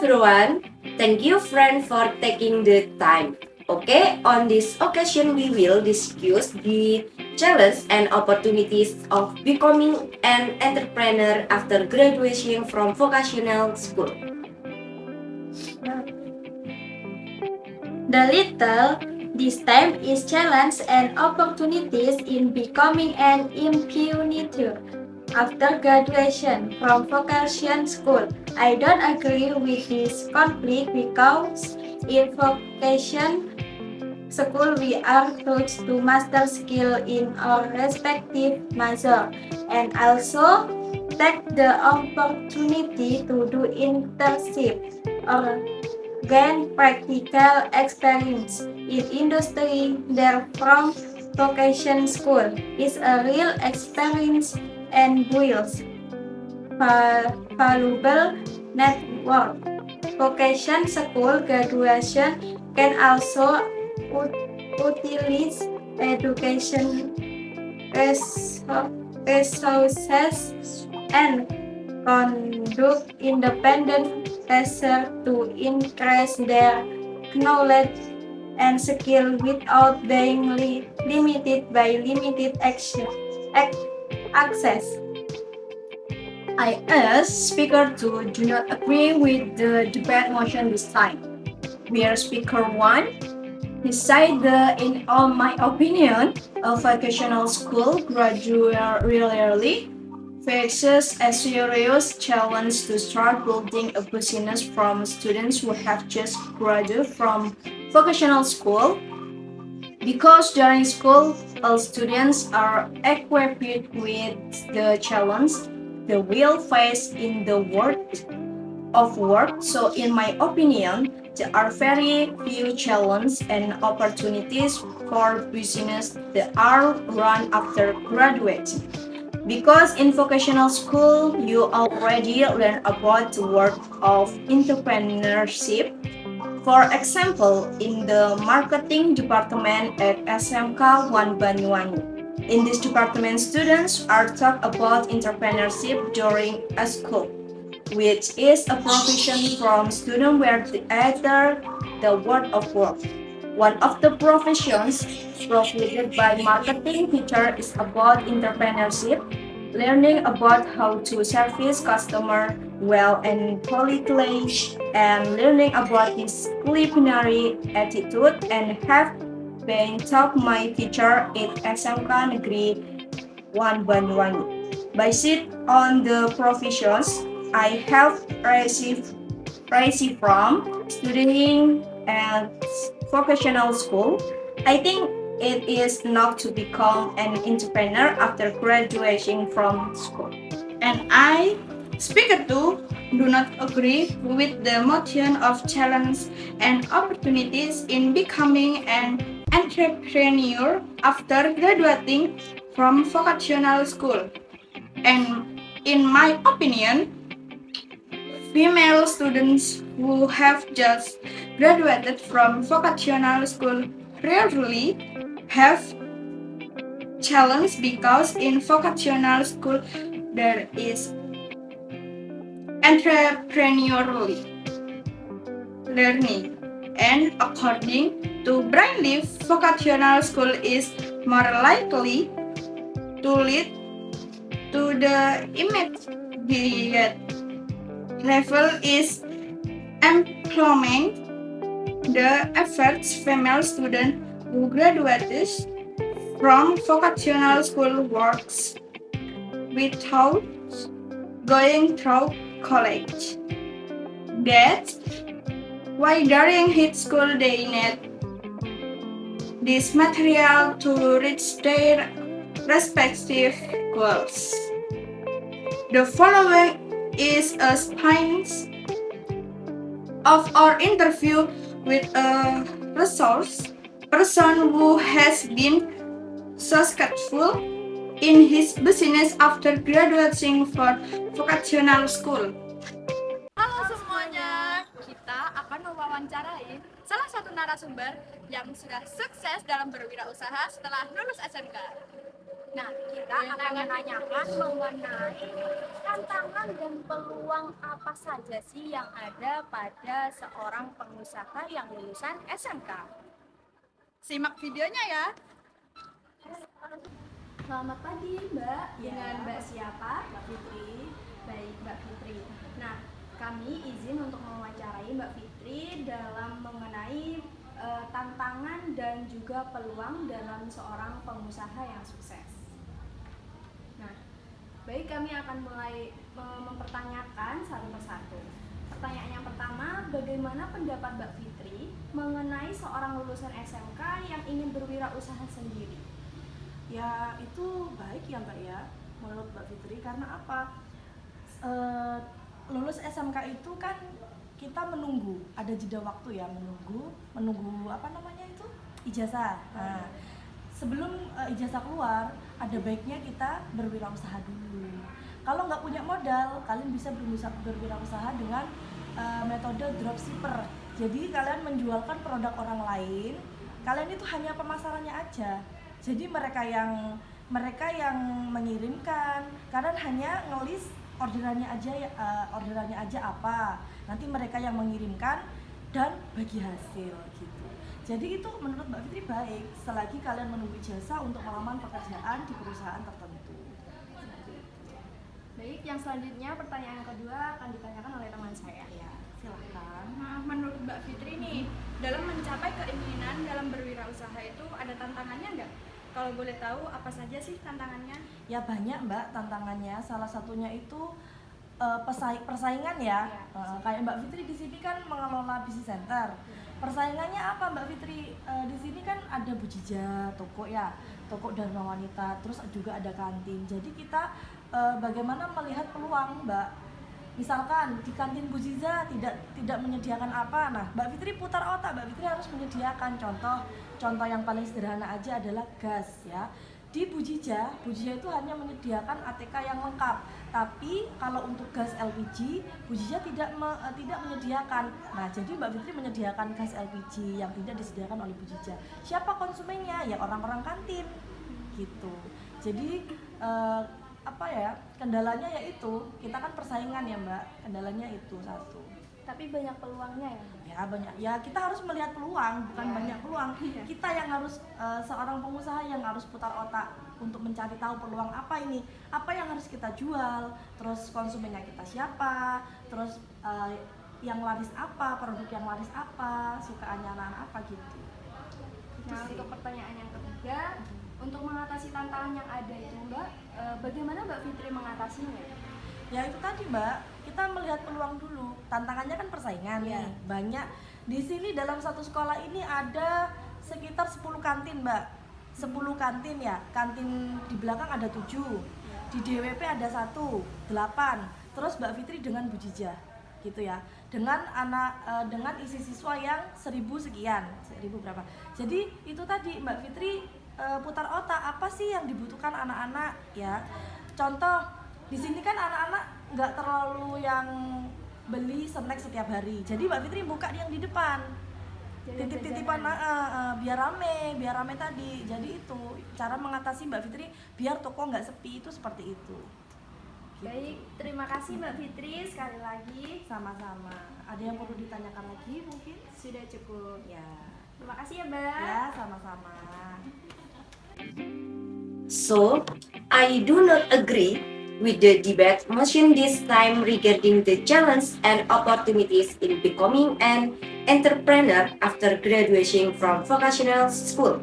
everyone. Thank you friend for taking the time. Okay, on this occasion we will discuss the challenges and opportunities of becoming an entrepreneur after graduation from vocational school. The little this time is challenge and opportunities in becoming an impunitor. After graduation from vocation school, I don't agree with this conflict because in vocation school we are taught to master skill in our respective major and also take the opportunity to do internship or gain practical experience in industry. Therefore, vocation school is a real experience and builds valuable network. Vocation school graduation can also utilize education resources and conduct independent research to increase their knowledge and skill without being limited by limited access. I asked Speaker 2 do not agree with the debate motion this time. Where Speaker 1 decided, in my opinion, a vocational school gradually faces a serious challenge to start building a business from students who have just graduated from vocational school. Because during school, all students are equipped with the challenge they will face in the world of work. So in my opinion, there are very few challenges and opportunities for business that are run after graduating. Because in vocational school, you already learn about the work of entrepreneurship. For example, in the marketing department at SMK 1 Banyuwangi. In this department, students are taught about entrepreneurship during a school, which is a profession from students where they enter the world of work. One of the professions provided by marketing teacher is about entrepreneurship, learning about how to service customer well and politely, and learning about disciplinary attitude and have been taught my teacher at SMK Negeri 1 Banyuwangi. Based on the professions I have received from studying at vocational school, I think it is not to become an entrepreneur after graduating from school. And I, Speaker 2, do not agree with the motion of challenge and opportunities in becoming an entrepreneur after graduating from vocational school. And in my opinion, female students who have just graduated from vocational school rarely have challenge because in vocational school there is entrepreneurially learning, and according to Brainleaf, vocational school is more likely to lead to the immediate level is employment. The average female student who graduates from vocational school works without going through college. That's why during high school they need this material to reach their respective goals. The following is a spines of our interview with a resource person who has been successful in his business after graduating from vocational school. Halo semuanya, kita akan mewawancarai salah satu narasumber yang sudah sukses dalam berwirausaha setelah lulus SMK. Nah, kita akan menanyakan mengenai tantangan dan peluang apa saja sih yang ada pada seorang pengusaha yang lulusan SMK. Simak videonya ya. Selamat pagi Mbak, Ya. dengan Mbak siapa? Mbak Fitri. Baik Mbak Fitri. Nah, kami izin untuk mewawancarai Mbak Fitri dalam mengenai tantangan dan juga peluang dalam seorang pengusaha yang sukses. Nah, baik, kami akan mulai mempertanyakan satu persatu. Pertanyaan yang pertama, bagaimana pendapat Mbak Fitri mengenai seorang lulusan SMK yang ingin berwirausaha sendiri? Ya itu baik ya Mbak ya, menurut Mbak Fitri, karena apa? Lulus SMK itu kan kita menunggu, ada jeda waktu ya, menunggu apa namanya itu, ijazah. Nah, sebelum ijazah keluar, ada baiknya kita berwirausaha dulu. Kalau nggak punya modal, kalian bisa berwirausaha dengan metode dropshipper. Jadi kalian menjualkan produk orang lain, kalian itu hanya pemasarannya aja. Jadi mereka yang mengirimkan, kalian hanya ngelis orderannya aja apa. Nanti mereka yang mengirimkan dan bagi hasil gitu. Jadi itu menurut Mbak Fitri baik selagi kalian menunggu ijazah untuk melamar pekerjaan di perusahaan tertentu. Baik, yang selanjutnya pertanyaan yang kedua akan ditanyakan oleh teman saya. Ya, silahkan. Nah, menurut Mbak Fitri nih, dalam mencapai keinginan dalam berwirausaha itu ada tantangannya nggak? Kalau boleh tahu apa saja sih tantangannya? Ya banyak Mbak tantangannya. Salah satunya itu persaingan ya. Kayak Mbak Fitri di sini kan mengelola business center. Persaingannya apa Mbak Fitri? Di sini kan ada Bujija, toko ya, toko Dharma Wanita, terus juga ada kantin. Jadi kita bagaimana melihat peluang Mbak? Misalkan di kantin Bujiza tidak menyediakan apa, nah Mbak Fitri putar otak, Mbak Fitri harus menyediakan contoh yang paling sederhana aja adalah gas ya. Di Bujija itu hanya menyediakan ATK yang lengkap, tapi kalau untuk gas LPG Bujija tidak menyediakan. Nah jadi Mbak Fitri menyediakan gas LPG yang tidak disediakan oleh Bujija. Siapa konsumennya? Ya orang-orang kantin gitu. Jadi kendalanya yaitu kita kan persaingan ya Mbak, kendalanya itu satu. Tapi banyak peluangnya ya Mbak? Ya banyak, ya kita harus melihat peluang, bukan banyak peluang. Kita yang harus seorang pengusaha yang harus putar otak untuk mencari tahu peluang apa yang harus kita jual, terus konsumennya kita siapa, terus yang laris apa, produk yang laris apa, sukaannya anak-anak apa gitu. Nah, untuk pertanyaan yang ketiga, untuk mengatasi tantangan yang ada itu Mbak, bagaimana Mbak Fitri mengatasinya? Ya itu tadi Mbak, kita melihat peluang dulu. Tantangannya kan persaingan nih, banyak. Di sini dalam satu sekolah ini ada sekitar 10 kantin Mbak. 10 kantin ya, kantin di belakang ada 7, di DWP ada 1, 8. Terus Mbak Fitri dengan Bujija gitu ya, dengan dengan isi siswa yang 1000 sekian, 1000 berapa. Jadi itu tadi Mbak Fitri putar otak, apa sih yang dibutuhkan anak-anak ya. Contoh di sini kan anak-anak nggak terlalu yang beli snack setiap hari, jadi Mbak Fitri buka yang di depan, titip-titipan biar rame tadi. Jadi itu cara mengatasi Mbak Fitri biar toko nggak sepi, itu seperti itu. Baik, terima kasih Mbak Fitri sekali lagi. Sama-sama. Ada yang perlu ditanyakan lagi mungkin? Sudah cukup. Ya. Terima kasih ya Mbak. Ya, sama-sama. So, I do not agree with the debate mentioned this time regarding the challenge and opportunities in becoming an entrepreneur after graduating from vocational school.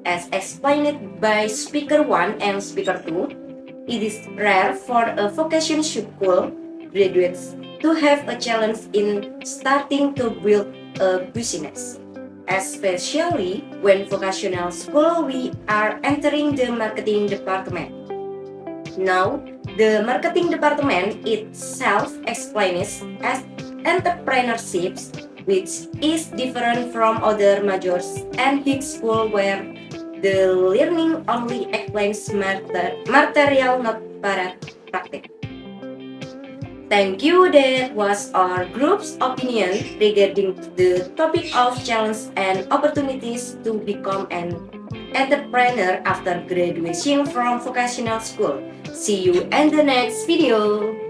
As explained by Speaker 1 and Speaker 2, it is rare for a vocational school graduates to have a challenge in starting to build a business. Especially when vocational school we are entering the marketing department. Now, the marketing department itself explains as entrepreneurship, which is different from other majors and big school where the learning only explains material, not practice. Thank you. That was our group's opinion regarding the topic of challenge and opportunities to become an entrepreneur after graduation from vocational school. See you in the next video.